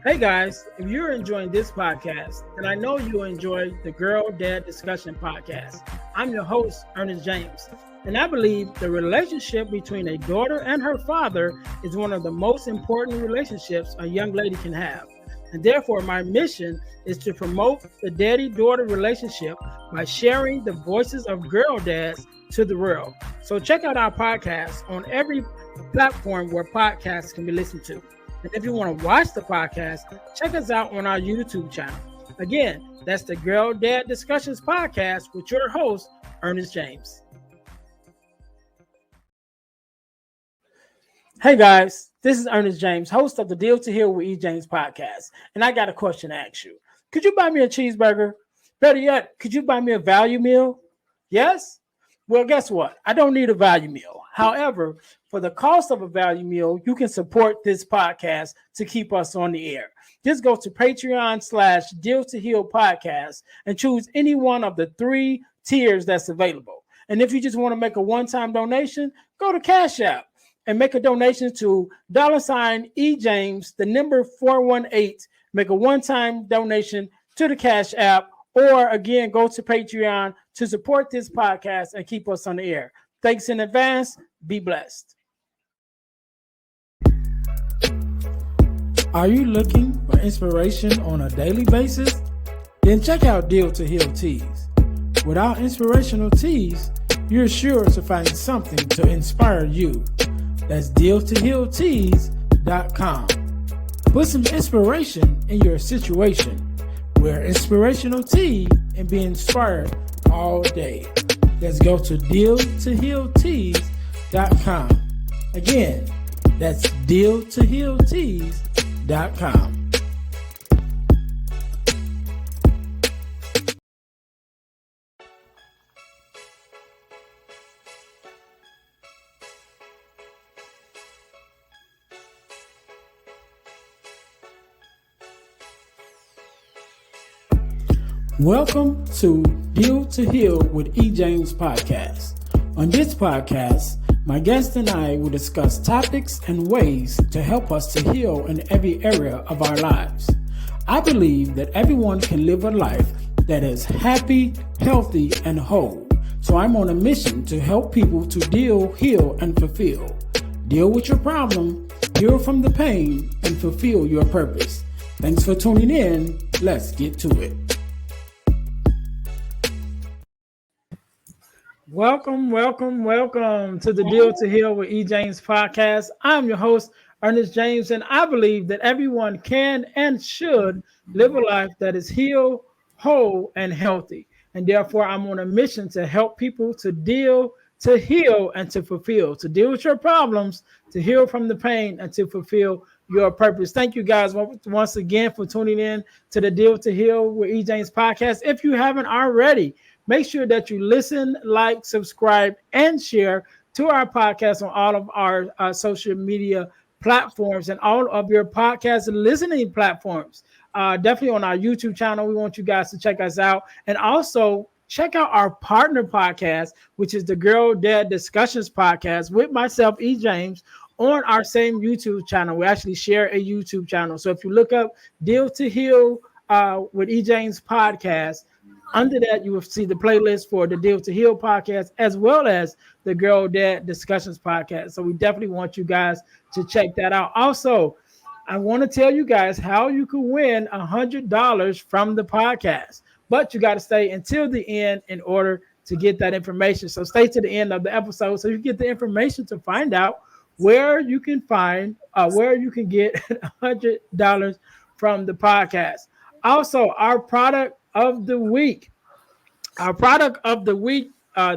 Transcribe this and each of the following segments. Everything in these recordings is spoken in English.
Hey guys, if you're enjoying this podcast, then I know you'll enjoy the Girl Dad Discussion podcast. I'm your host, Ernest James, and I believe the relationship between a daughter and her father is one of the most important relationships a young lady can have. And therefore, my mission is to promote the daddy-daughter relationship by sharing the voices of girl dads to the world. So check out our podcast on every platform where podcasts can be listened to. And if you want to watch the podcast, check us out on our YouTube channel. Again, that's the Girl Dad Discussions podcast with your host, Ernest James. Hey guys, this is Ernest James, host of the Deal to Heal with E. James podcast. And I got a question to ask you. Could you buy me a cheeseburger? Better yet, could you buy me a value meal? Yes? Well, guess what? I don't need a value meal. However, for the cost of a value meal, you can support this podcast to keep us on the air. Just go to Patreon/Deal to Heal podcast and choose any one of the 3 tiers that's available. And if you just want to make a one-time donation, go to Cash App and make a donation to $E James, the number 418. Make a one-time donation to the Cash App, or again, go to Patreon to support this podcast and keep us on the air. Thanks in advance. Be blessed. Are you looking for inspiration on a daily basis? Then check out Deal to Heal Tees. With our inspirational tees, you're sure to find something to inspire you. That's dealtohealtees.com. Put some inspiration in your situation. Wear inspirational tea and be inspired all day. Let's go to dealtohealtees.com. Again, that's dealtohealtees.com. Welcome to Deal to Heal with E. James podcast. On this podcast, my guest and I will discuss topics and ways to help us to heal in every area of our lives. I believe that everyone can live a life that is happy, healthy, and whole. So I'm on a mission to help people to deal, heal, and fulfill. Deal with your problem, heal from the pain, and fulfill your purpose. Thanks for tuning in. Let's get to it. Welcome to the Deal to Heal with E. James podcast. I'm your host, Ernest James, and I believe that everyone can and should live a life that is healed, whole, and healthy. And therefore, I'm on a mission to help people to deal, to heal, and to fulfill, to deal with your problems, to heal from the pain, and to fulfill your purpose. Thank you guys once again for tuning in to the Deal to Heal with E. James podcast. If you haven't already, make sure that you listen, like, subscribe, and share to our podcast on all of our social media platforms and all of your podcast listening platforms. Definitely on our YouTube channel. We want you guys to check us out. And also check out our partner podcast, which is the Girl Dad Discussions podcast with myself, E. James, on our same YouTube channel. We actually share a YouTube channel. So if you look up Deal to Heal with E. James podcast, under that, you will see the playlist for the Deal to Heal podcast, as well as the Girl Dad Discussions podcast. So we definitely want you guys to check that out. Also, I want to tell you guys how you can win $100 from the podcast, but you got to stay until the end in order to get that information. So stay to the end of the episode so you get the information to find out where you can find, where you can get $100 from the podcast. Also, our product of the week. Our product of the week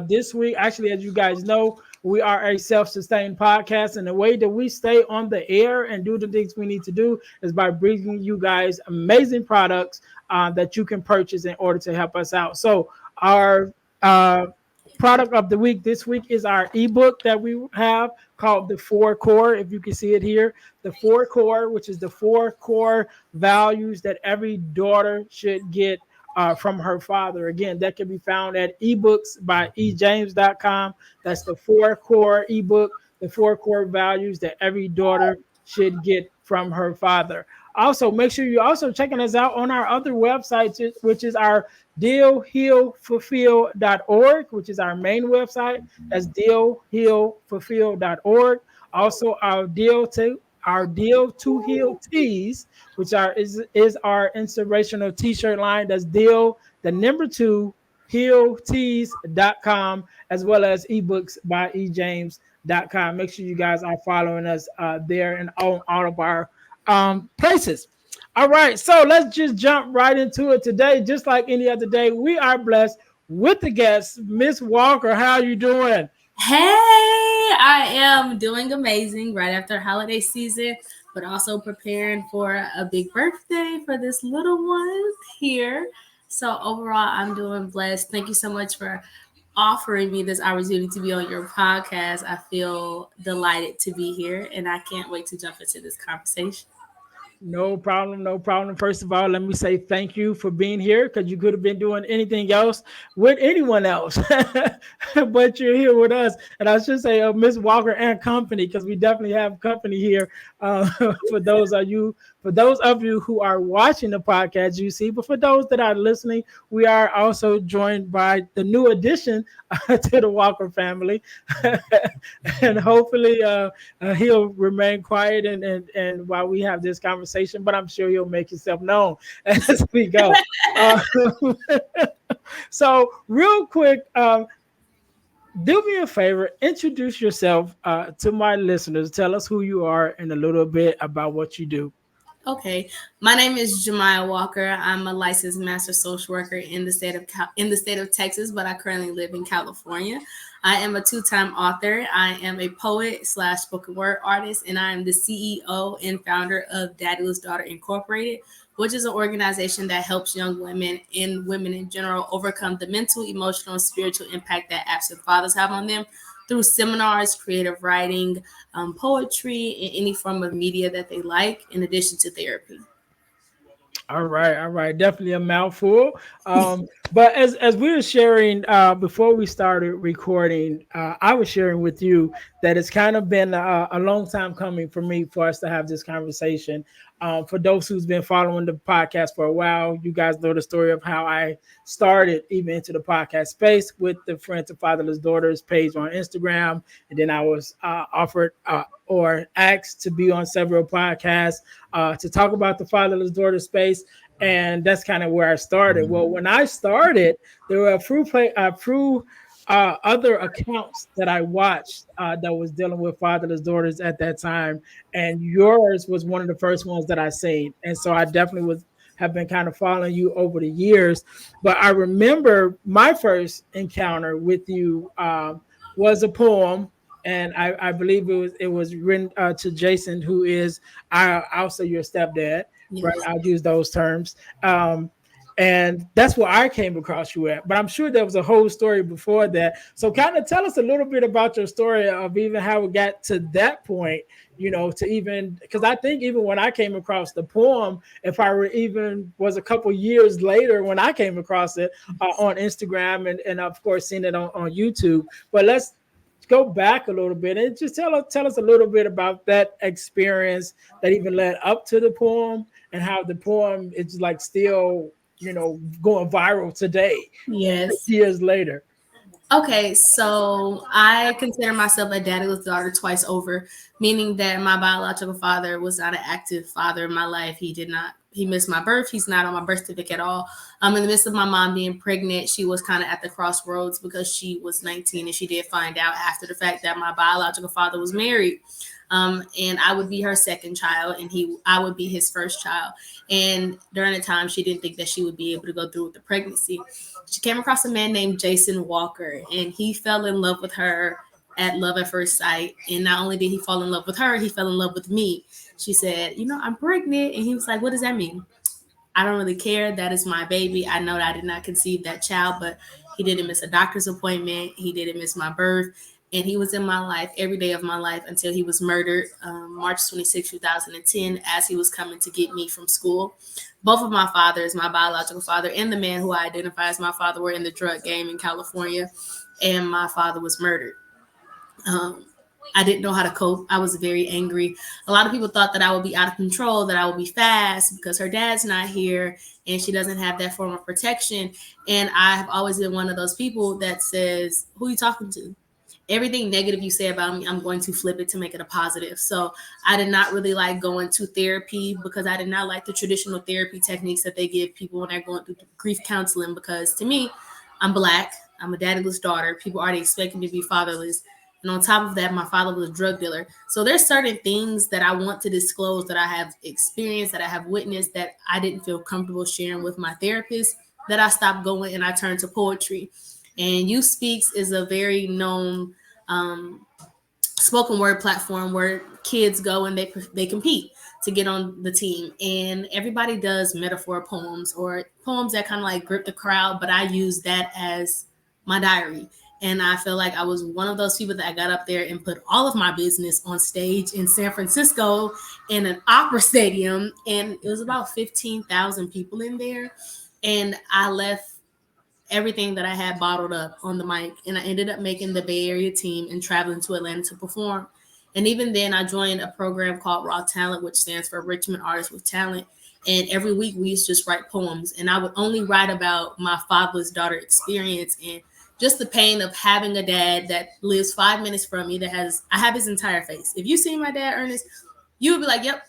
this week, actually, as you guys know, we are a self-sustained podcast, and the way that we stay on the air and do the things we need to do is by bringing you guys amazing products that you can purchase in order to help us out. So our product of the week this week is our ebook that we have called The 4 Core. If you can see it here, The 4 Core, which is the 4 core values that every daughter should get from her father. Again, that can be found at ebooks by ejames.com. That's the 4 core ebook, the 4 core values that every daughter should get from her father. Also, make sure you're also checking us out on our other websites, which is our dealhealfulfill.org, which is our main website. That's dealhealfulfill.org. Also, our deal to heal tees, which is our inspirational t-shirt line. That's deal the number two healtees.com, as well as ebooks by ejames.com. Make sure you guys are following us there and on all of our places. All right, so let's just jump right into it today. Just like any other day, we are blessed with the guest, Miss Walker. How are you doing? Hey, I am doing amazing right after holiday season, but also preparing for a big birthday for this little one here. So, overall, I'm doing blessed. Thank you so much for offering me this opportunity to be on your podcast. I feel delighted to be here, and I can't wait to jump into this conversation. No problem, no problem. First of all, let me say thank you for being here because you could have been doing anything else with anyone else, but you're here with us. And I should say, Miss Walker and company, because we definitely have company here. Uh, for those of you, for those of you who are watching the podcast, you see, but for those that are listening, we are also joined by the new addition to the Walker family, and hopefully, he'll remain quiet and while we have this conversation, but I'm sure he'll make himself known as we go. Uh, so, real quick, do me a favor, introduce yourself to my listeners. Tell us who you are and a little bit about what you do. Okay, my name is Jamaya Walker. I'm a licensed master social worker in the state of Texas, but I currently live in California. I am a two-time author. I am a poet slash spoken word artist, and I am the CEO and founder of Daddyless Daughter Incorporated, which is an organization that helps young women and women in general overcome the mental, emotional, and spiritual impact that absent fathers have on them through seminars, creative writing, poetry, and any form of media that they like, in addition to therapy. All right, definitely a mouthful. But as we were sharing before we started recording, I was sharing with you that it's kind of been a long time coming for me for us to have this conversation. For those who's been following the podcast for a while, you guys know the story of how I started even into the podcast space with the Friends of Fatherless Daughters page on Instagram, and then I was offered or asked to be on several podcasts to talk about the fatherless daughter space. And that's kind of where I started. Well, when I started, there were a few other accounts that I watched that was dealing with fatherless daughters at that time, and yours was one of the first ones that I seen. And so I definitely was have been kind of following you over the years. But I remember my first encounter with you was a poem, and I believe it was written to Jason, who is also your stepdad, right? Yes. I'll use those terms. And that's where I came across you at. But I'm sure there was a whole story before that. So kind of tell us a little bit about your story of even how it got to that point, to even because I think even when I came across the poem, if I were even was a couple years later when I came across it on Instagram and of course seen it on YouTube. But let's go back a little bit and just tell us a little bit about that experience that even led up to the poem and how the poem is like still going viral today Yes. years later. Okay, so I consider myself a daddyless daughter twice over, meaning that my biological father was not an active father in my life. He missed my birth. He's not on my birth certificate at all. In the midst of my mom being pregnant, she was kind of at the crossroads because she was 19 and she did find out after the fact that my biological father was married. And I would be her second child, and I would be his first child. And during the time, she didn't think that she would be able to go through with the pregnancy. She came across a man named Jason Walker, and he fell in love with her at love at first sight. And not only did he fall in love with her, he fell in love with me. She said, I'm pregnant. And he was like, what does that mean? I don't really care. That is my baby. I know that I did not conceive that child, but he didn't miss a doctor's appointment. He didn't miss my birth. And he was in my life every day of my life until he was murdered March 26, 2010, as he was coming to get me from school. Both of my fathers, my biological father and the man who I identify as my father, were in the drug game in California, and my father was murdered. Um, I didn't know how to cope. I was very angry. A lot of people thought that I would be out of control, that I would be fast because her dad's not here and she doesn't have that form of protection. And I have always been one of those people that says, "Who are you talking to?" Everything negative you say about me, I'm going to flip it to make it a positive. So I did not really like going to therapy because I did not like the traditional therapy techniques that they give people when they're going through grief counseling. Because to me, I'm black, I'm a daddyless daughter. People already expect me to be fatherless. And on top of that, my father was a drug dealer. So there's certain things that I want to disclose that I have experienced, that I have witnessed, that I didn't feel comfortable sharing with my therapist, that I stopped going and I turned to poetry. And You Speaks is a very known um, spoken word platform where kids go and they compete to get on the team, and everybody does metaphor poems or poems that kind of like grip the crowd, but I use that as my diary. And I feel like I was one of those people that got up there and put all of my business on stage in San Francisco in an opera stadium, and it was about 15,000 people in there, and I left everything that I had bottled up on the mic. And I ended up making the Bay Area team and traveling to Atlanta to perform. And even then, I joined a program called Raw Talent, which stands for Richmond Artists with Talent. And every week we used to just write poems. And I would only write about my fatherless daughter experience and just the pain of having a dad that lives 5 minutes from me that I have his entire face. If you see my dad, Ernest, you would be like, yep,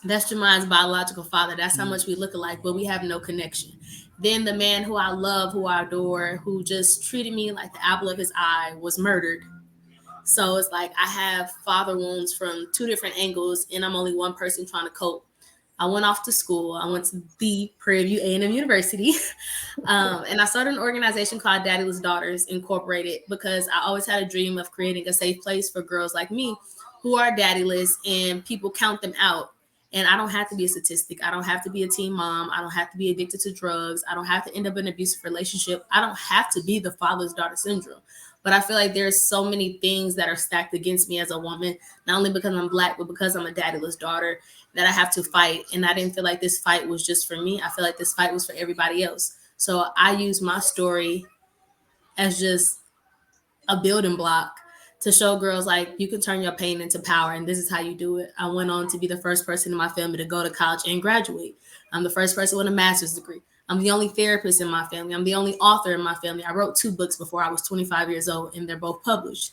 that's Jemiah's biological father. That's how much we look alike, but we have no connection. Then the man who I love, who I adore, who just treated me like the apple of his eye, was murdered. So it's like I have father wounds from two different angles, and I'm only one person trying to cope. I went off to school. I went to the Prairie View A&M University, and I started an organization called Daddyless Daughters Incorporated because I always had a dream of creating a safe place for girls like me who are daddyless and people count them out. And I don't have to be a statistic. I don't have to be a teen mom. I don't have to be addicted to drugs. I don't have to end up in an abusive relationship. I don't have to be the father's daughter syndrome. But I feel like there's so many things that are stacked against me as a woman, not only because I'm black, but because I'm a daddyless daughter, that I have to fight. And I didn't feel like this fight was just for me. I feel like this fight was for everybody else. So I use my story as just a building block to show girls like you can turn your pain into power, and this is how you do it. I went on to be the first person in my family to go to college and graduate. I'm the first person with a master's degree. I'm the only therapist in my family. I'm the only author in my family. I wrote 2 books before I was 25 years old, and they're both published.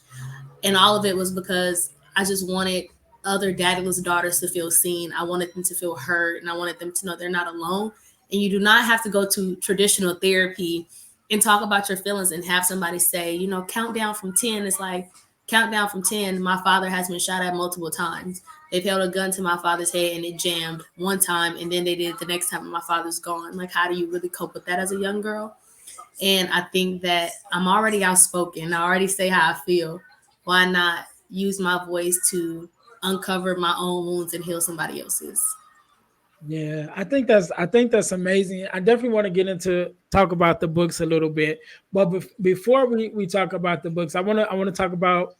And all of it was because I just wanted other daddyless daughters to feel seen. I wanted them to feel heard, and I wanted them to know they're not alone. And you do not have to go to traditional therapy and talk about your feelings and have somebody say, count down from 10. It's like, count down from 10. My father has been shot at multiple times. They've held a gun to my father's head and it jammed one time, and then they did it the next time and my father's gone. Like, how do you really cope with that as a young girl? And I think that I'm already outspoken. I already say how I feel. Why not use my voice to uncover my own wounds and heal somebody else's? Yeah, I think that's amazing. I definitely want to get into talk about the books a little bit, but before we talk about the books, I want to talk about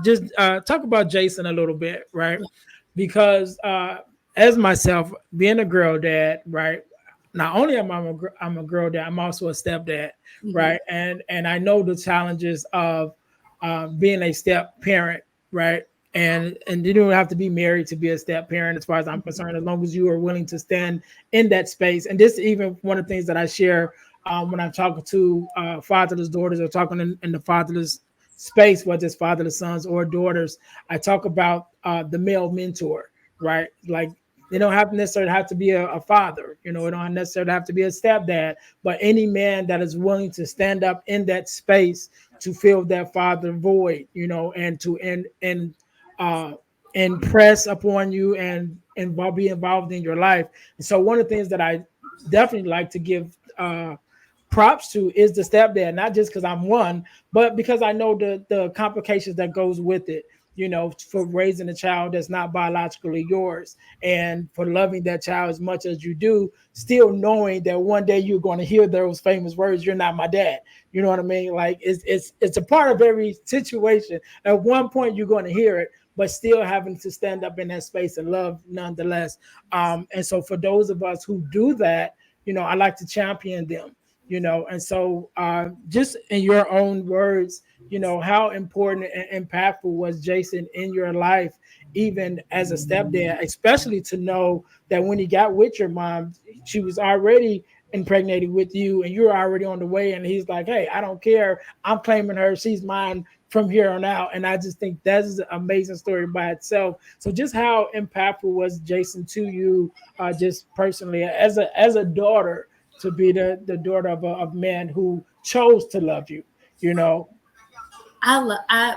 just talk about Jason a little bit, right? Because as myself being a girl dad, right? Not only I'm a girl dad, I'm also a stepdad, Mm-hmm. right? And I know the challenges of being a step parent, right? And you don't have to be married to be a step parent, as far as I'm concerned, as long as you are willing to stand in that space. And this is even one of the things that I share when I'm talking to fatherless daughters or talking in the fatherless space, whether it's fatherless sons or daughters. I talk about the male mentor, right? Like they don't have necessarily have to be a father, it don't necessarily have to be a stepdad, but any man that is willing to stand up in that space to fill that father void, and to uh, impress upon you and be involved in your life. And so one of the things that I definitely like to give props to is the stepdad, not just because I'm one, but because I know the complications that goes with it, for raising a child that's not biologically yours, and for loving that child as much as you do, still knowing that one day you're going to hear those famous words, "You're not my dad." You know what I mean? Like it's a part of every situation. At one point you're going to hear it, but still having to stand up in that space and love nonetheless. And so for those of us who do that, I like to champion them, And so just in your own words, how important and impactful was Jason in your life, even as a stepdad, especially to know that when he got with your mom, she was already impregnated with you and you're already on the way, and he's like, hey, I don't care, I'm claiming her, she's mine from here on out. And I just think that's an amazing story by itself. So just how impactful was Jason to you, just personally as a daughter, to be the daughter of man who chose to love you, you know. I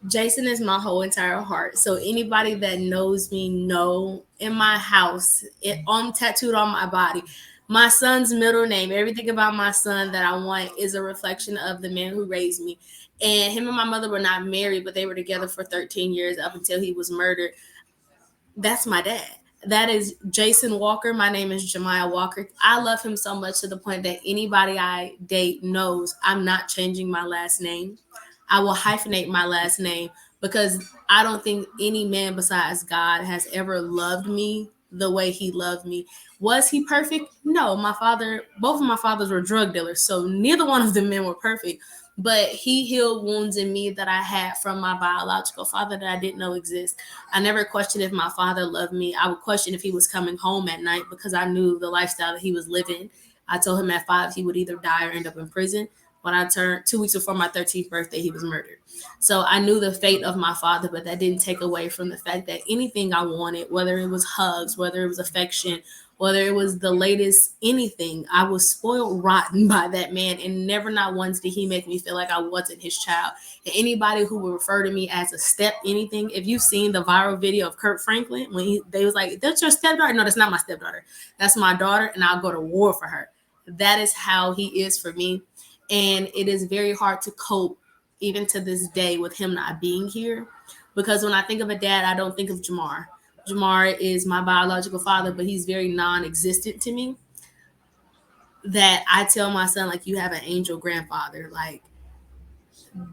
Jason is my whole entire heart. So anybody that knows me know in my house, it on tattooed on my body. My son's middle name, everything about my son that I want is a reflection of the man who raised me. And him and my mother were not married, but they were together for 13 years up until he was murdered. That's my dad. That is Jason Walker. My name is Jamaya Walker. I love him so much to the point that anybody I date knows I'm not changing my last name. I will hyphenate my last name because I don't think any man besides God has ever loved me the way he loved me. Was he perfect? No. Both of my fathers were drug dealers, so neither one of the men were perfect. But he healed wounds in me that I had from my biological father that I didn't know exist. I never questioned if my father loved me. I would question if he was coming home at night because I knew the lifestyle that he was living. I told him at 5 he would either die or end up in prison. When I turned 2 weeks before my 13th birthday, he was murdered. So I knew the fate of my father, but that didn't take away from the fact that anything I wanted, whether it was hugs, whether it was affection, whether it was the latest anything, I was spoiled rotten by that man. And never, not once, did he make me feel like I wasn't his child. And anybody who would refer to me as a step anything, if you've seen the viral video of Kurt Franklin, when they was like, that's your stepdaughter? No, that's not my stepdaughter. That's my daughter, and I'll go to war for her. That is how he is for me. And it is very hard to cope, even to this day, with him not being here. Because when I think of a dad, I don't think of Jamar. Jamar is my biological father, but he's very non existent to me. That I tell my son, like, you have an angel grandfather. Like,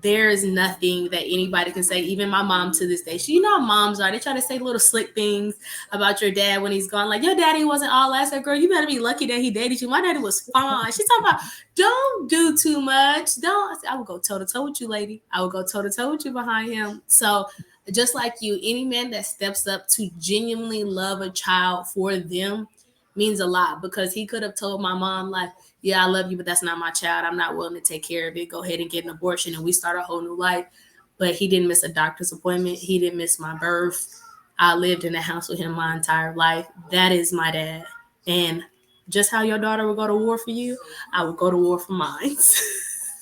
there is nothing that anybody can say. Even my mom to this day, you know how moms are. They try to say little slick things about your dad when he's gone. Like, your daddy wasn't all that. So, girl, you better be lucky that he dated you. My daddy was fine. She's talking about, don't do too much. Don't. I would go toe to toe with you, lady. I would go toe to toe with you behind him. So, just like you, any man that steps up to genuinely love a child for them means a lot, because he could have told my mom, like, yeah, I love you, but that's not my child. I'm not willing to take care of it. Go ahead and get an abortion and we start a whole new life. But he didn't miss a doctor's appointment. He didn't miss my birth. I lived in the house with him my entire life. That is my dad. And just how your daughter would go to war for you, I would go to war for mine.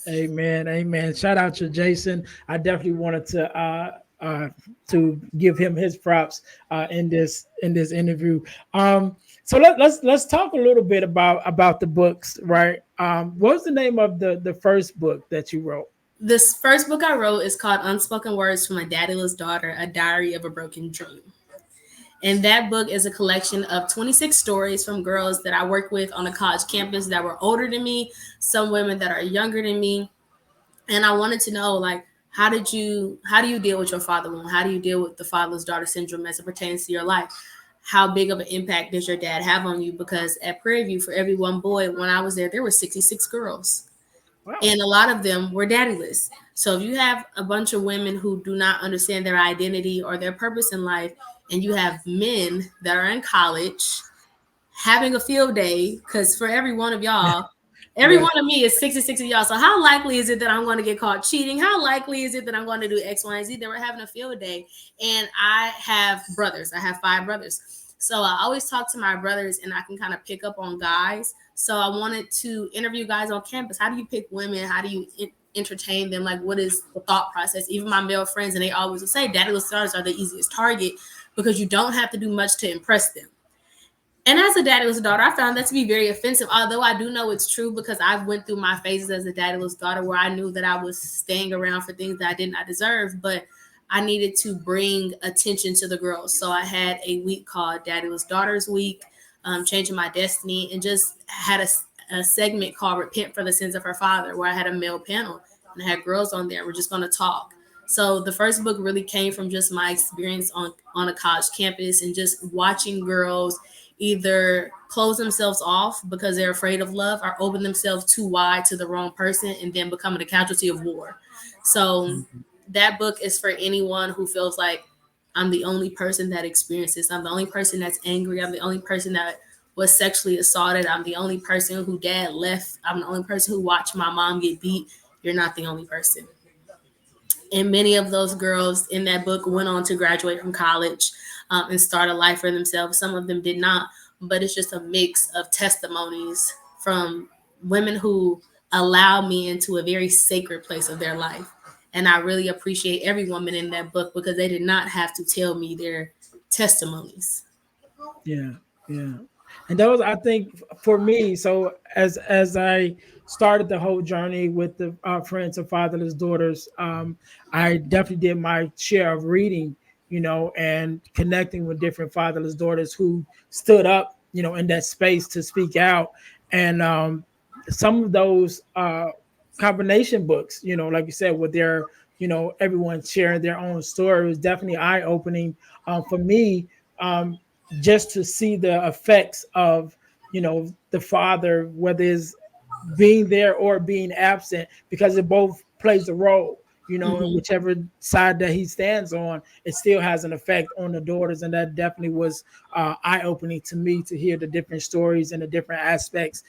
Amen, amen. Shout out to Jason. I definitely wanted to give him his props in this interview. So let's talk a little bit about the books, right? What was the name of the first book that you wrote? This first book I wrote is called Unspoken Words from a Daddyless Daughter, A Diary of a Broken Dream. And that book is a collection of 26 stories from girls that I work with on a college campus that were older than me, some women that are younger than me. And I wanted to know, like, how do you deal with your father wound? How do you deal with the fatherless daughter syndrome as it pertains to your life? How big of an impact does your dad have on you? Because at Prairie View, for every one boy, when I was there were 66 girls. Wow. And a lot of them were daddyless. So if you have a bunch of women who do not understand their identity or their purpose in life, and you have men that are in college having a field day, because for every one of y'all, every Yes. one of me is 66 of y'all. So how likely is it that I'm going to get caught cheating? How likely is it that I'm going to do X, Y, and Z? That we're having a field day. And I have brothers. I have 5 brothers. So I always talk to my brothers and I can kind of pick up on guys. So I wanted to interview guys on campus. How do you pick women? How do you entertain them? Like, what is the thought process? Even my male friends, and they always will say daddyless stars are the easiest target because you don't have to do much to impress them. And as a daddyless daughter, I found that to be very offensive, although I do know it's true because I went through my phases as a daddyless daughter where I knew that I was staying around for things that I did not deserve, but I needed to bring attention to the girls. So I had a week called Daddyless Daughters Week, Changing My Destiny, and just had a segment called Repent for the Sins of Her Father, where I had a male panel and I had girls on there. We're just going to talk. So the first book really came from just my experience on a college campus and just watching girls either close themselves off because they're afraid of love or open themselves too wide to the wrong person and then becoming a casualty of war. So that book is for anyone who feels like I'm the only person that experiences. I'm the only person that's angry. I'm the only person that was sexually assaulted. I'm the only person who dad left. I'm the only person who watched my mom get beat. You're not the only person. And many of those girls in that book went on to graduate from college and start a life for themselves. Some of them did not, but it's just a mix of testimonies from women who allow me into a very sacred place of their life. And I really appreciate every woman in that book because they did not have to tell me their testimonies. Yeah, yeah. And those, I think, for me, so as I started the whole journey with the Friends of Fatherless Daughters, I definitely did my share of reading, and connecting with different fatherless daughters who stood up, in that space to speak out. And some of those combination books, like you said, with their, everyone sharing their own story, was definitely eye opening for me. Um, just to see the effects of the father, whether it's being there or being absent, because it both plays a role, in Mm-hmm. whichever side that he stands on, it still has an effect on the daughters. And that definitely was eye-opening to me, to hear the different stories and the different aspects,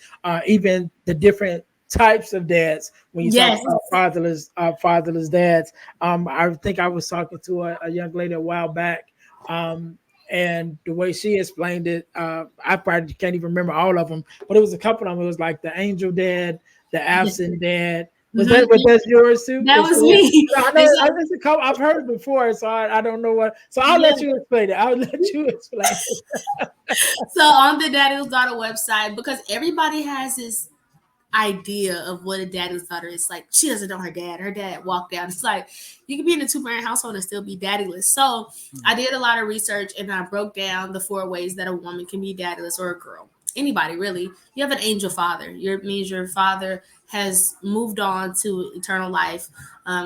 even the different types of dads. When you talk Yes. about fatherless dads, I think I was talking to a young lady a while back, um, and the way she explained it, I probably can't even remember all of them, but it was a couple of them. It was like the angel dad, the absent dad. Was Mhm. that yours too? That It's was yours? me. I know And so, it's a couple. I've heard it before, so I don't know what. So I'll let yeah. you explain it. I'll let you explain it. So on the Daddy's Daughter website, because everybody has this idea of what a daddy's daughter is. Like, she doesn't know her dad. Her dad walked out. It's like you can be in a two-parent household and still be daddyless. So I did a lot of research and I broke down the 4 ways that a woman can be daddyless, or a girl. Anybody really. You have an angel father. Your means your father has moved on to eternal life,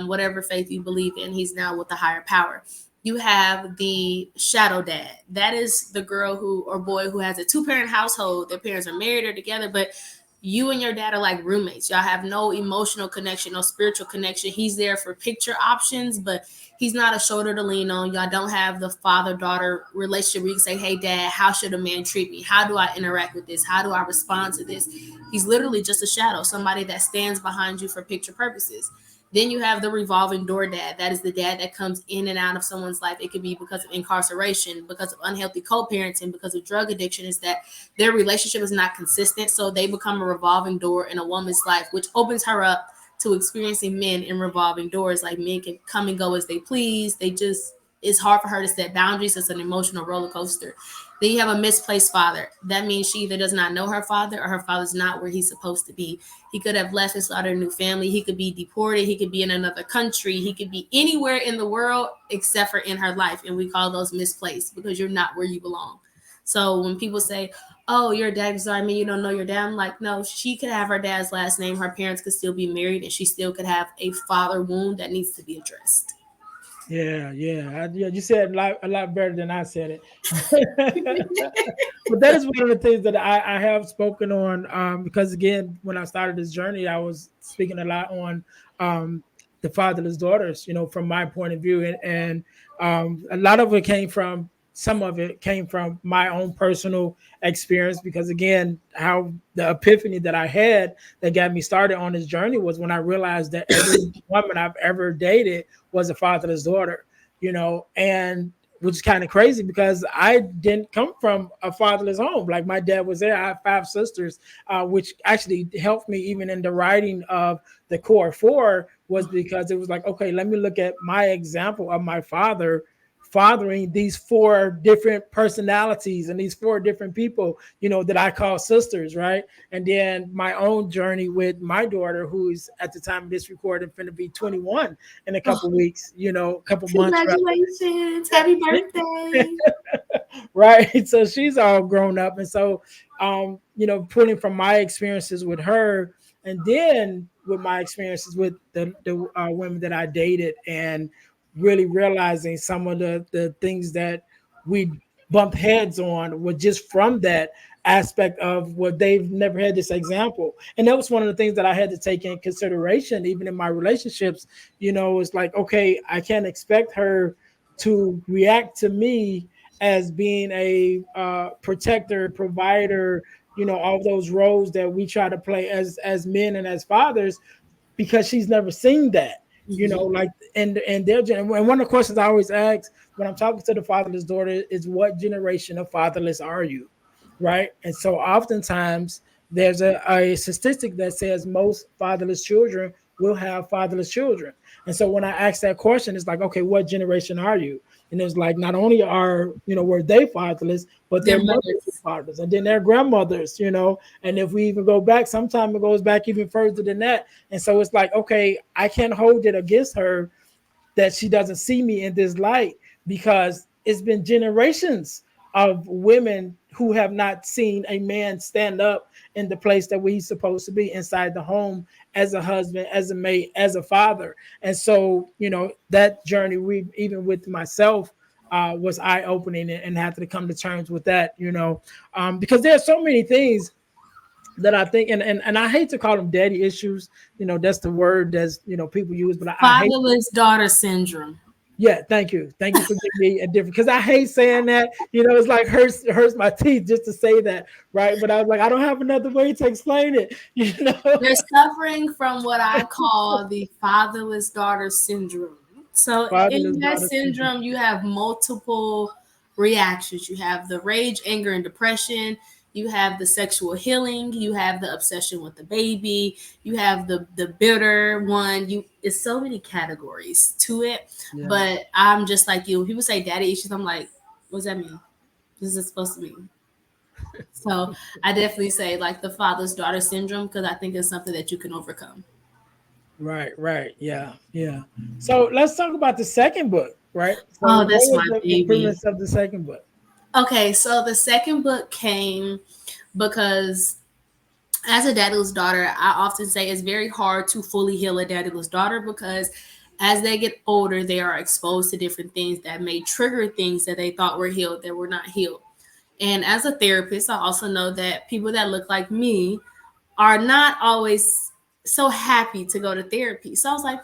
whatever faith you believe in. He's now with the higher power. You have the shadow dad. That is the girl who or boy who has a two-parent household. Their parents are married or together, but you and your dad are like roommates. Y'all have no emotional connection, no spiritual connection. He's there for picture options, but he's not a shoulder to lean on. Y'all don't have the father-daughter relationship where you can say, hey, dad, how should a man treat me? How do I interact with this? How do I respond to this? He's literally just a shadow, somebody that stands behind you for picture purposes. Then you have the revolving door dad. That is the dad that comes in and out of someone's life. It could be because of incarceration, because of unhealthy co-parenting, because of drug addiction. Is that their relationship is not consistent, so they become a revolving door in a woman's life, which opens her up to experiencing men in revolving doors. Like, men can come and go as they please. They just, it's hard for her to set boundaries. It's an emotional roller coaster. Then you have a misplaced father. That means she either does not know her father or her father's not where he's supposed to be. He could have left and started a new family. He could be deported. He could be in another country. He could be anywhere in the world except for in her life. And we call those misplaced because you're not where you belong. So when people say, oh, your dad, sorry, I mean, you don't know your dad. I'm like, no, she could have her dad's last name. Her parents could still be married, and she still could have a father wound that needs to be addressed. Yeah, yeah, yeah. You said a lot better than I said it. But that is one of the things that I have spoken on, because again, when I started this journey, I was speaking a lot on the fatherless daughters, from my point of view, and a lot of it came from some of it came from my own personal experience, because again, how the epiphany that I had that got me started on this journey was when I realized that every woman I've ever dated was a fatherless daughter, and which is kind of crazy because I didn't come from a fatherless home. Like, my dad was there. I have 5 sisters, which actually helped me even in the writing of the core 4, was because it was like, okay, let me look at my example of my father fathering these 4 different personalities and these 4 different people, that I call sisters, right? And then my own journey with my daughter, who's at the time of this recording going to be 21 in a Oh, couple weeks, a couple months rather. congratulations. Happy birthday. Right. So she's all grown up. And so, pulling from my experiences with her, and then with my experiences with the women that I dated, and really realizing some of the things that we bumped heads on was just from that aspect of what they've never had this example. And that was one of the things that I had to take in consideration, even in my relationships. It's like, okay, I can't expect her to react to me as being a protector, provider, all those roles that we try to play as men and as fathers, because she's never seen that. Mm-hmm. Like, and their and one of the questions I always ask when I'm talking to the fatherless daughter is, what generation of fatherless are you? Right. And so oftentimes there's a statistic that says most fatherless children will have fatherless children. And so when I ask that question, it's like, okay, what generation are you? And it's like, not only were they fatherless, but Their their mothers were mothers. fathers, and then their grandmothers, and if we even go back, sometimes it goes back even further than that. And so it's like, okay, I can't hold it against her that she doesn't see me in this light, because it's been generations of women who have not seen a man stand up in the place that he's supposed to be inside the home, as a husband, as a mate, as a father. And so, that journey, we even with myself, was eye opening, and had to come to terms with that, because there are so many things that I think, and I hate to call them daddy issues. That's the word that's people use, but I hate. Fatherless daughter syndrome. Yeah, thank you for giving me a different, because I hate saying that. It's like hurts my teeth just to say that, right? But I was like, I don't have another way to explain it. They're suffering from what I call the fatherless daughter syndrome. So, Fatherless in that daughter syndrome. syndrome, you have multiple reactions. You have the rage, anger, and depression. You have the sexual healing. You have the obsession with the baby. You have the bitter one. It's so many categories to it. Yeah. But I'm just like you. When people say daddy issues, I'm like, what does that mean? What is it supposed to mean? So I definitely say like the father's daughter syndrome, because I think it's something that you can overcome. Right. Yeah. Yeah. So let's talk about the second book, right? So Oh, what that's was my the baby. premise of the second book? Okay, so the second book came because as a daddyless daughter, I often say it's very hard to fully heal a daddyless daughter, because as they get older, they are exposed to different things that may trigger things that they thought were healed that were not healed. And as a therapist, I also know that people that look like me are not always so happy to go to therapy. So I was like,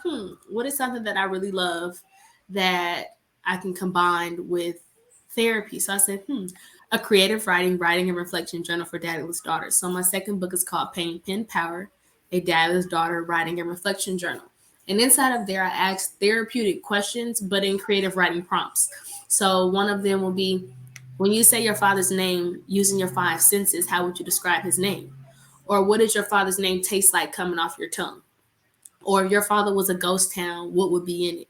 what is something that I really love that I can combine with therapy? So I said, a creative writing and reflection journal for daddyless daughters. So my second book is called Pain Pen Power, a daddyless daughter writing and reflection journal. And inside of there, I ask therapeutic questions, but in creative writing prompts. So one of them will be, when you say your father's name using your five senses, how would you describe his name? Or what does your father's name taste like coming off your tongue? Or if your father was a ghost town, what would be in it?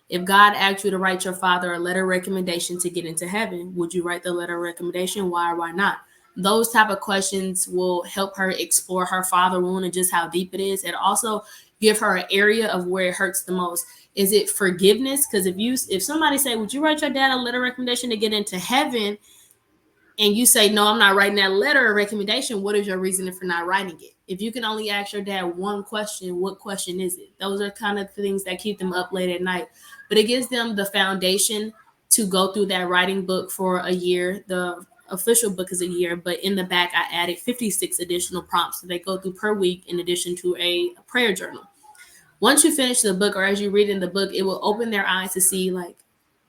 If God asked you to write your father a letter of recommendation to get into heaven, would you write the letter of recommendation? Why or why not? Those type of questions will help her explore her father wound and just how deep it is, and also give her an area of where it hurts the most. Is it forgiveness? Because if somebody say, would you write your dad a letter of recommendation to get into heaven? And you say, no, I'm not writing that letter of recommendation, what is your reasoning for not writing it? If you can only ask your dad one question, what question is it? Those are kind of things that keep them up late at night. But it gives them the foundation to go through that writing book for a year. The official book is a year, but in the back, I added 56 additional prompts that they go through per week, in addition to a prayer journal. Once you finish the book, or as you read in the book, it will open their eyes to see, like,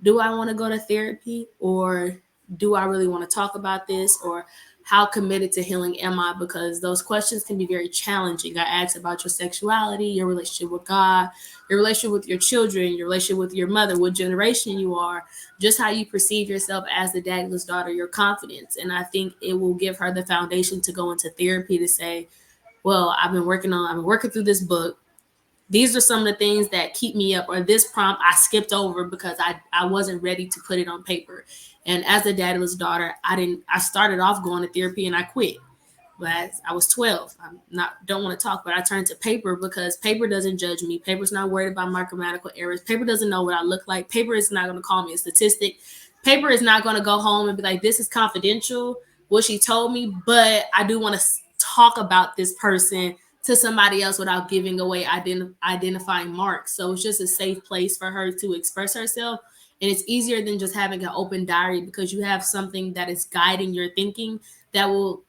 do I want to go to therapy, or do I really want to talk about this, or how committed to healing am I? Because those questions can be very challenging. I asked about your sexuality, your relationship with God, your relationship with your children, your relationship with your mother, what generation you are, just how you perceive yourself as the daddyless daughter, your confidence. And I think it will give her the foundation to go into therapy to say, well, I've been working through this book. These are some of the things that keep me up, or this prompt I skipped over because I wasn't ready to put it on paper. And as a daddyless daughter, I started off going to therapy and I quit. But I was 12. I'm not don't want to talk, but I turned to paper because paper doesn't judge me. Paper's not worried about my grammatical errors. Paper doesn't know what I look like. Paper is not going to call me a statistic. Paper is not going to go home and be like, this is confidential, what she told me, but I do want to talk about this person to somebody else without giving away identifying marks. So it's just a safe place for her to express herself. And it's easier than just having an open diary because you have something that is guiding your thinking that will,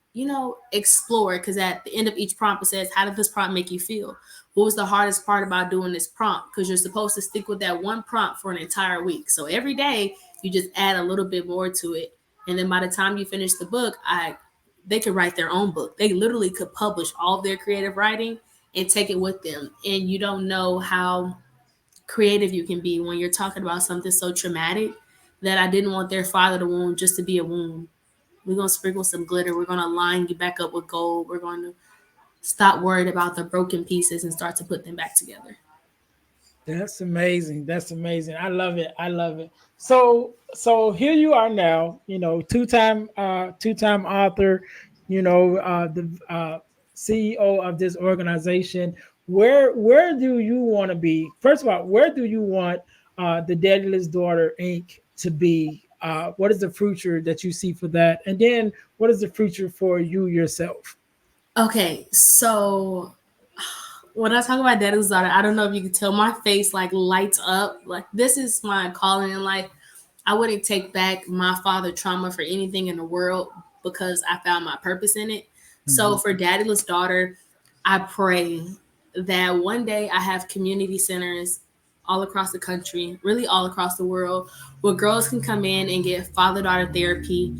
explore. Because at the end of each prompt, it says, how did this prompt make you feel? What was the hardest part about doing this prompt? Because you're supposed to stick with that one prompt for an entire week. So every day, you just add a little bit more to it. And then by the time you finish the book, they could write their own book. They literally could publish all of their creative writing and take it with them. And you don't know how creative you can be when you're talking about something so traumatic that I didn't want their father to wound just to be a wound. We're gonna sprinkle some glitter. We're gonna line you back up with gold. We're gonna stop worried about the broken pieces and start to put them back together. That's amazing. That's amazing. I love it. I love it. So here you are now, two-time author, the CEO of this organization. Where do you want to be? First of all, where do you want the Daedalus Daughter Inc. to be? What is the future that you see for that? And then what is the future for you yourself? Okay, so when I talk about Daddy's Daughter, I don't know if you can tell my face like lights up. Like this is my calling in life. I wouldn't take back my father trauma for anything in the world because I found my purpose in it. So Mhm. for Daddyless Daughter, I pray that one day I have community centers all across the country, really all across the world, where girls can come in and get father-daughter therapy.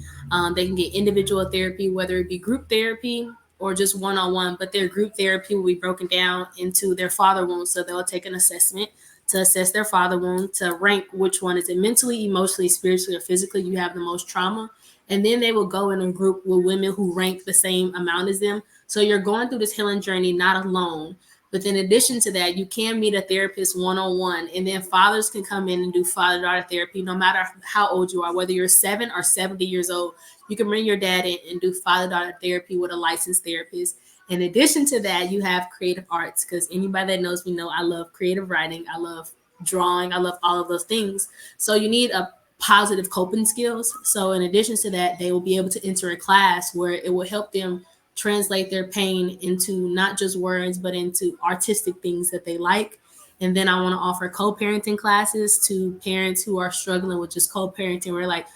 They can get individual therapy, whether it be group therapy or just one-on-one, but their group therapy will be broken down into their father wounds. So they'll take an assessment to assess their father wound, to rank which one is it mentally, emotionally, spiritually, or physically you have the most trauma. And then they will go in a group with women who rank the same amount as them. So you're going through this healing journey not alone. But in addition to that, you can meet a therapist one on one. And then fathers can come in and do father daughter therapy no matter how old you are, whether you're 7 or 70 years old. You can bring your dad in and do father daughter therapy with a licensed therapist. In addition to that, you have creative arts because anybody that knows me know I love creative writing. I love drawing. I love all of those things. So you need a positive coping skills. So in addition to that, they will be able to enter a class where it will help them translate their pain into not just words, but into artistic things that they like. And then I want to offer co-parenting classes to parents who are struggling with just co-parenting. We're like,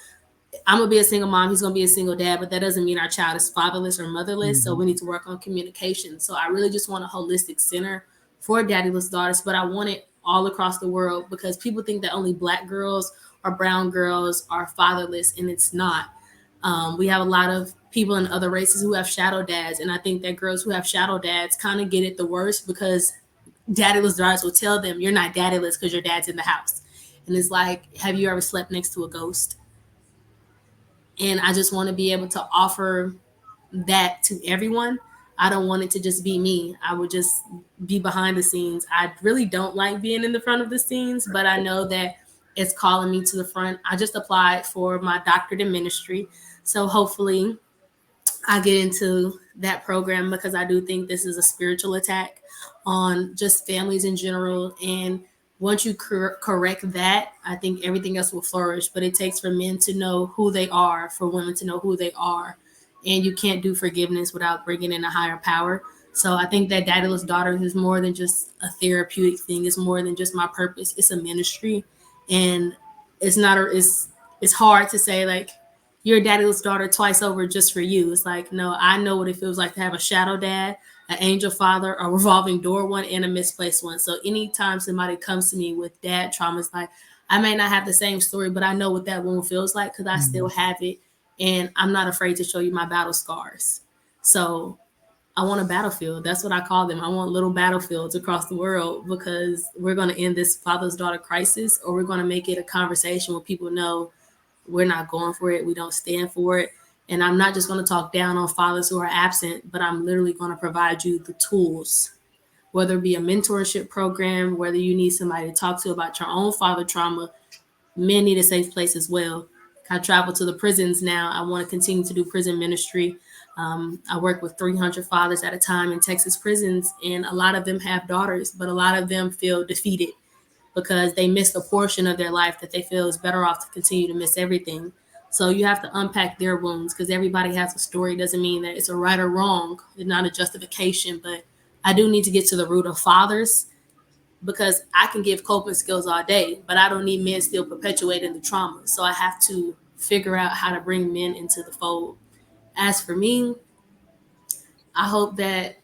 I'm gonna be a single mom, he's gonna be a single dad, but that doesn't mean our child is fatherless or motherless. So Mhm. we need to work on communication. So I really just want a holistic center for daddyless daughters, but I want it all across the world because people think that only black girls or brown girls are fatherless, and it's not. We have a lot of people in other races who have shadow dads, and I think that girls who have shadow dads kind of get it the worst because daddyless daughters will tell them you're not daddyless because your dad's in the house. And it's like, have you ever slept next to a ghost? And I just want to be able to offer that to everyone. I don't want it to just be me. I would just be behind the scenes. I really don't like being in the front of the scenes, but I know that it's calling me to the front. I just applied for my doctorate in ministry. So hopefully I get into that program because I do think this is a spiritual attack on just families in general. And once you correct that, I think everything else will flourish. But it takes for men to know who they are, for women to know who they are. And you can't do forgiveness without bringing in a higher power. So I think that Daddyless Daughters is more than just a therapeutic thing. It's more than just my purpose. It's a ministry. And it's not, it's hard to say like, your daddyless daughter twice over just for you. It's like, no, I know what it feels like to have a shadow dad, an angel father, a revolving door one, and a misplaced one. So anytime somebody comes to me with dad trauma, it's like, I may not have the same story, but I know what that wound feels like because I still Mhm. have it. And I'm not afraid to show you my battle scars. So I want a battlefield. That's what I call them. I want little battlefields across the world because we're going to end this father's daughter crisis, or we're going to make it a conversation where people know we're not going for it. We don't stand for it. And I'm not just going to talk down on fathers who are absent, but I'm literally going to provide you the tools, whether it be a mentorship program, whether you need somebody to talk to about your own father trauma. Men need a safe place as well. I travel to the prisons now. I want to continue to do prison ministry. I work with 300 fathers at a time in Texas prisons, and a lot of them have daughters, but a lot of them feel defeated because they missed a portion of their life that they feel is better off to continue to miss everything. So you have to unpack their wounds because everybody has a story. It doesn't mean that it's a right or wrong. It's not a justification, but I do need to get to the root of fathers because I can give coping skills all day, but I don't need men still perpetuating the trauma. So I have to figure out how to bring men into the fold. As for me, I hope that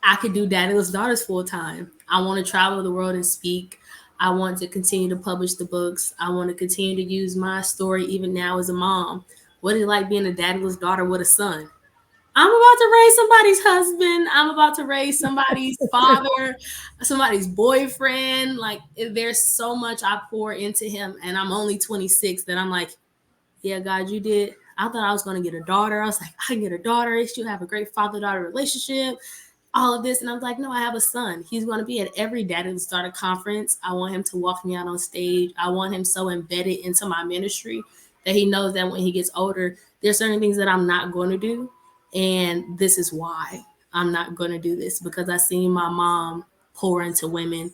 I could do Daddyless Daughters full time. I want to travel the world and speak. I want to continue to publish the books. I want to continue to use my story even now as a mom. What is it like being a daddyless daughter with a son? I'm about to raise somebody's husband. I'm about to raise somebody's father, somebody's boyfriend. Like, there's so much I pour into him, and I'm only 26 that I'm like, yeah, God, you did. I thought I was going to get a daughter. I was like, I can get a daughter. She'll have a great father daughter relationship, all of this. And I was like, no, I have a son. He's going to be at every Daddy Starter conference. I want him to walk me out on stage. I want him so embedded into my ministry that he knows that when he gets older, there's certain things that I'm not going to do. And this is why I'm not going to do this, because I seen my mom pour into women.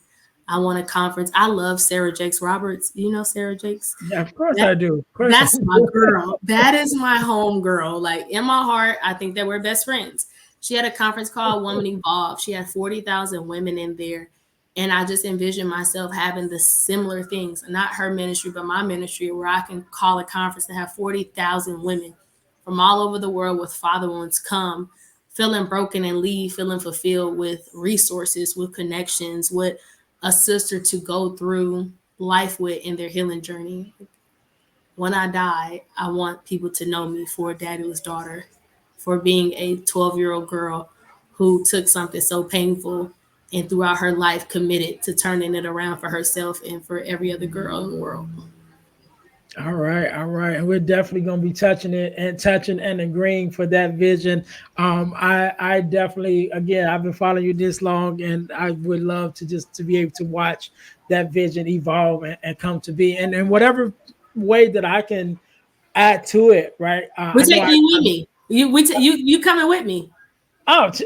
I want a conference. I love Sarah Jakes Roberts. You know Sarah Jakes? Yeah, of course That, I do. Of course I that's my do. girl. That is my home girl. Like, in my heart, I think that we're best friends. She had a conference called Woman Evolved. She had 40,000 women in there. And I just envision myself having the similar things, not her ministry, but my ministry, where I can call a conference and have 40,000 women from all over the world with father wounds come, feeling broken, and leave feeling fulfilled, with resources, with connections, with a sister to go through life with in their healing journey. When I die, I want people to know me for a daddyless daughter, for being a 12-year-old girl who took something so painful and throughout her life committed to turning it around for herself and for every other girl in the world. All right, all right, and we're definitely going to be touching and agreeing for that vision. I definitely, again, I've been following you this long, and I would love to just to be able to watch that vision evolve and come to be, and in whatever way that I can add to it. Right, We're I know taking you with me. You coming with me?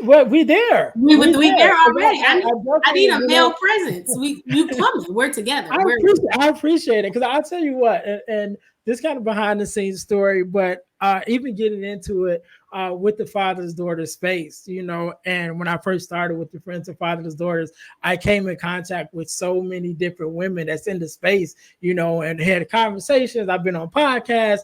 well, we there, We there already. I I need definitely, a male presence. You coming? We're together. We're I appreciate it because I'll tell you what, and this kind of behind the scenes story, but even getting into it with the father's daughter space, and when I first started with the Friends of Fatherless Daughters, I came in contact with so many different women that's in the space, and had conversations. I've been on podcasts,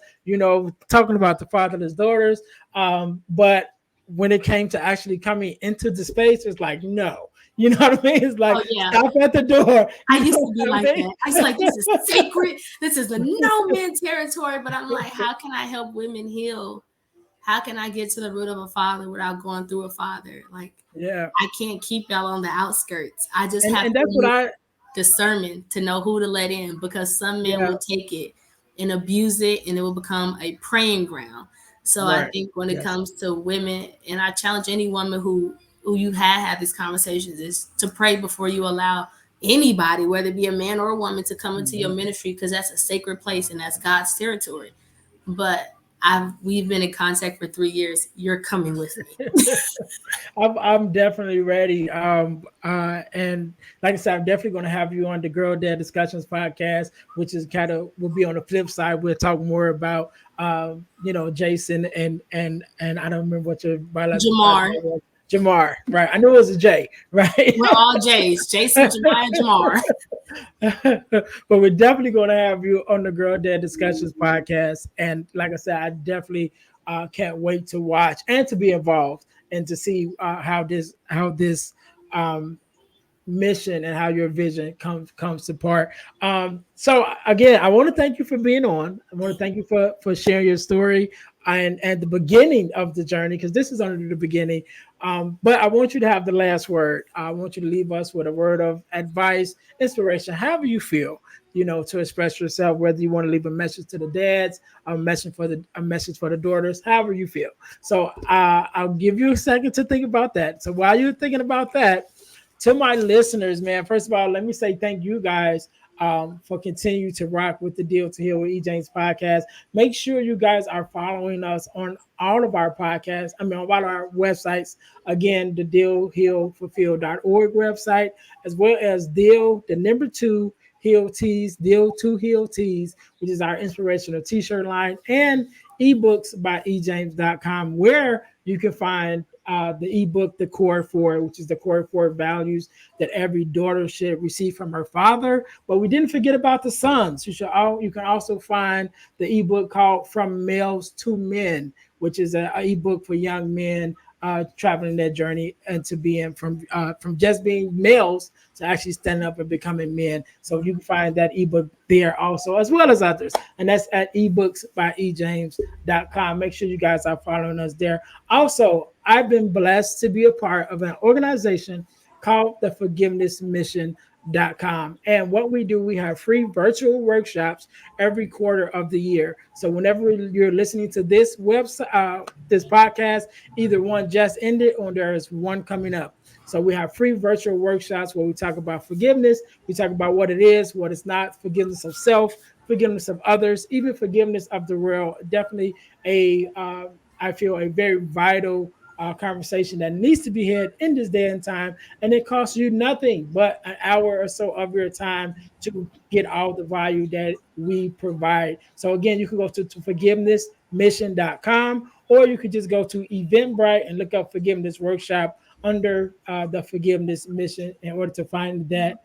talking about the fatherless daughters, but when it came to actually coming into the space, it's like, no. You know what I mean? It's like, oh yeah. stop at the door. I You used know to be what I like mean? that. I used to like, this is sacred. This is the no man territory. But I'm like, how can I help women heal? How can I get to the root of a father without going through a father? Like, Yeah. I can't keep y'all on the outskirts. I just And have and to that's what use I discernment to know who to let in, because some men yeah, will take it and abuse it, and it will become a praying ground. So I right. think when it Yes. comes to women, and I challenge any woman who you had these conversations, is to pray before you allow anybody, whether it be a man or a woman, to come into your Mhm. ministry, because that's a sacred place and that's God's territory. But we've been in contact for 3 years. You're coming with me. I'm definitely ready. And like I said, I'm definitely going to have you on the Girl Dad Discussions podcast, which is kind of will be on the flip side. We'll talk more about, Jason and I don't remember what your biological father Jamar. name was. Jamar, right? I knew it was a J, right? We're all J's. Jason, Jamaya, Jamar. But we're definitely going to have you on the Girl Dad Discussions podcast. And like I said, I definitely can't wait to watch and to be involved and to see how this um, mission and how your vision comes to part. So again, I want to thank you for being on. I want to thank you for sharing your story and the beginning of the journey, because this is only the beginning. But I want you to have the last word. I want you to leave us with a word of advice, inspiration, however you feel. To express yourself, whether you want to leave a message to the dads, a message for the daughters, however you feel. So I'll give you a second to think about that. So while you're thinking about that, to my listeners, man, first of all, let me say thank you guys for continuing to rock with the Deal to Heal with E. James podcast. Make sure you guys are following us on all of our podcasts. I mean, on all our websites. Again, the dealhealfulfill.org website, as well as Deal, the number two, Heal Tees, Deal to Heal Tees, which is our inspirational t-shirt line, and ebooks by ejames.com, where you can find the ebook, The Core Four, which is the core four values that every daughter should receive from her father. But we didn't forget about the sons. You can also find the ebook called From Males to Men, which is an ebook for young men traveling their journey into being from just being males to actually standing up and becoming men. So you can find that ebook there also, as well as others. And that's at ebooksbyejames.com. Make sure you guys are following us there. Also, I've been blessed to be a part of an organization called the Forgiveness Mission.com. And what we do, we have free virtual workshops every quarter of the year. So whenever you're listening to this website, this podcast, either one just ended or there is one coming up. So we have free virtual workshops where we talk about forgiveness. We talk about what it is, what it's not, forgiveness of self, forgiveness of others, even forgiveness of the world. Definitely I feel a very vital conversation that needs to be had in this day and time. And it costs you nothing but an hour or so of your time to get all the value that we provide. So again, you can go to forgivenessmission.com, or you could just go to Eventbrite and look up Forgiveness Workshop under the Forgiveness Mission in order to find that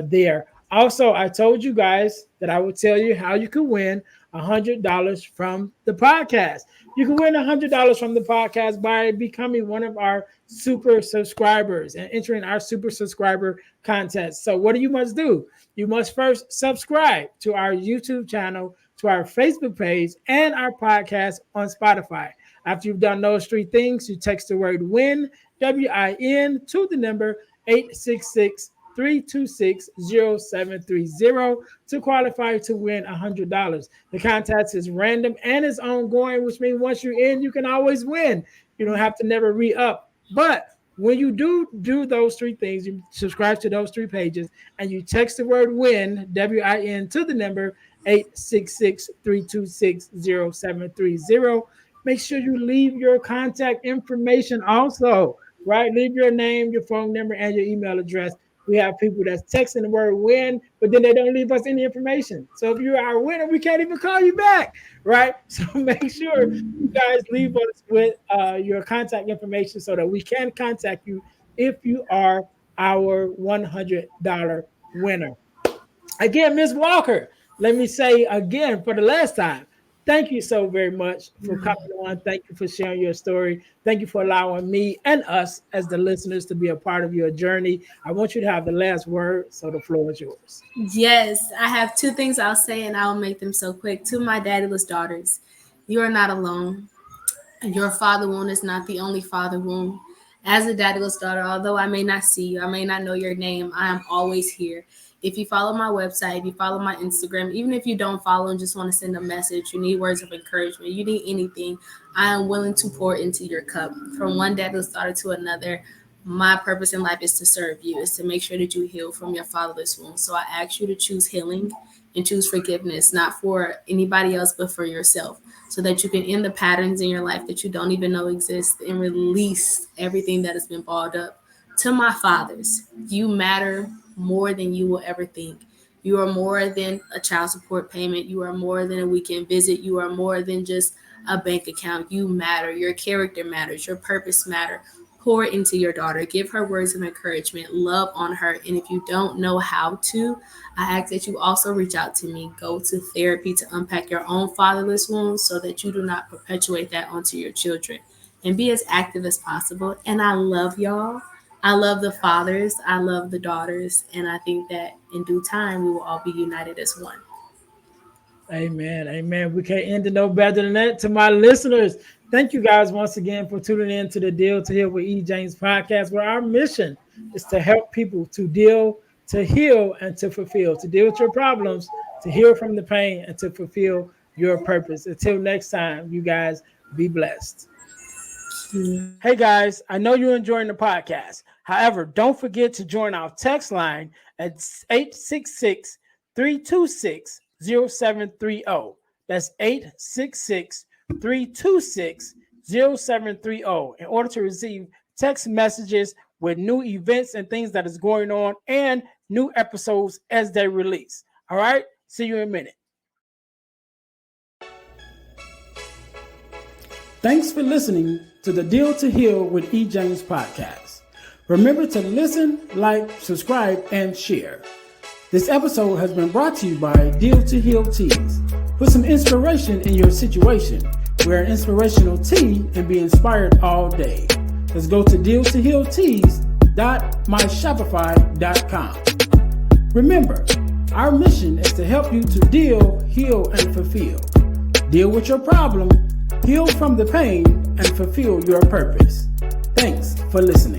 there. Also, I told you guys that I would tell you how you could win $100 from the podcast. You can win $100 from the podcast by becoming one of our super subscribers and entering our super subscriber contest. So what do you must do? You must first subscribe to our YouTube channel, to our Facebook page, and our podcast on Spotify. After you've done those three things, you text the word WIN, WIN, to the number 866 326-0730 to qualify to win $100. The contest is random and is ongoing, which means once you're in, you can always win. You don't have to never re-up. But when you do those three things, you subscribe to those three pages and you text the word WIN, WIN, to the number 866-326-0730. Make sure you leave your contact information also, right? Leave your name, your phone number, and your email address. We have people that's texting the word win, but then they don't leave us any information. So if you're our winner, we can't even call you back, right? So make sure you guys leave us with your contact information so that we can contact you if you are our $100 winner. Again, Ms. Walker, let me say again for the last time, thank you so very much for coming on. Thank you for sharing your story. Thank you for allowing me and us as the listeners to be a part of your journey. I want you to have the last word, so the floor is yours. Yes, I have two things I'll say, and I'll make them so quick. To my daddyless daughters, you are not alone. Your father wound is not the only father wound. As a daddyless daughter, although I may not see you, I may not know your name, I am always here. If you follow my website, if you follow my Instagram, even if you don't follow and just want to send a message, you need words of encouragement, you need anything, I am willing to pour into your cup. From one daddyless daughter to another, my purpose in life is to serve you, is to make sure that you heal from your fatherless wounds. So I ask you to choose healing and choose forgiveness, not for anybody else, but for yourself, so that you can end the patterns in your life that you don't even know exist and release everything that has been balled up. To my fathers, you matter more than you will ever think. You are more than a child support payment. You are more than a weekend visit. You are more than just a bank account. You matter. Your character matters. Your purpose matters. Pour into your daughter. Give her words of encouragement. Love on her. And if you don't know how to, I ask that you also reach out to me. Go to therapy to unpack your own fatherless wounds so that you do not perpetuate that onto your children. And be as active as possible. And I love y'all. I love the fathers. I love the daughters. And I think that in due time, we will all be united as one. Amen. Amen. We can't end it no better than that. To my listeners, thank you guys once again for tuning in to the Deal to Heal with E. James podcast, where our mission is to help people to deal, to heal, and to fulfill, to deal with your problems, to heal from the pain, and to fulfill your purpose. Until next time, you guys be blessed. Hey guys, I know you're enjoying the podcast. However, don't forget to join our text line at 866 326 0730. That's 866 326 0730 in order to receive text messages with new events and things that is going on and new episodes as they release. All right, see you in a minute. Thanks for listening to the Deal to Heal with E. James podcast. Remember to listen, like, subscribe, and share. This episode has been brought to you by Deal to Heal Teas. Put some inspiration in your situation. Wear an inspirational tea and be inspired all day. Let's go to dealtohealteas.myshopify.com. Remember, our mission is to help you to deal, heal, and fulfill. Deal with your problem, heal from the pain, and fulfill your purpose. Thanks for listening.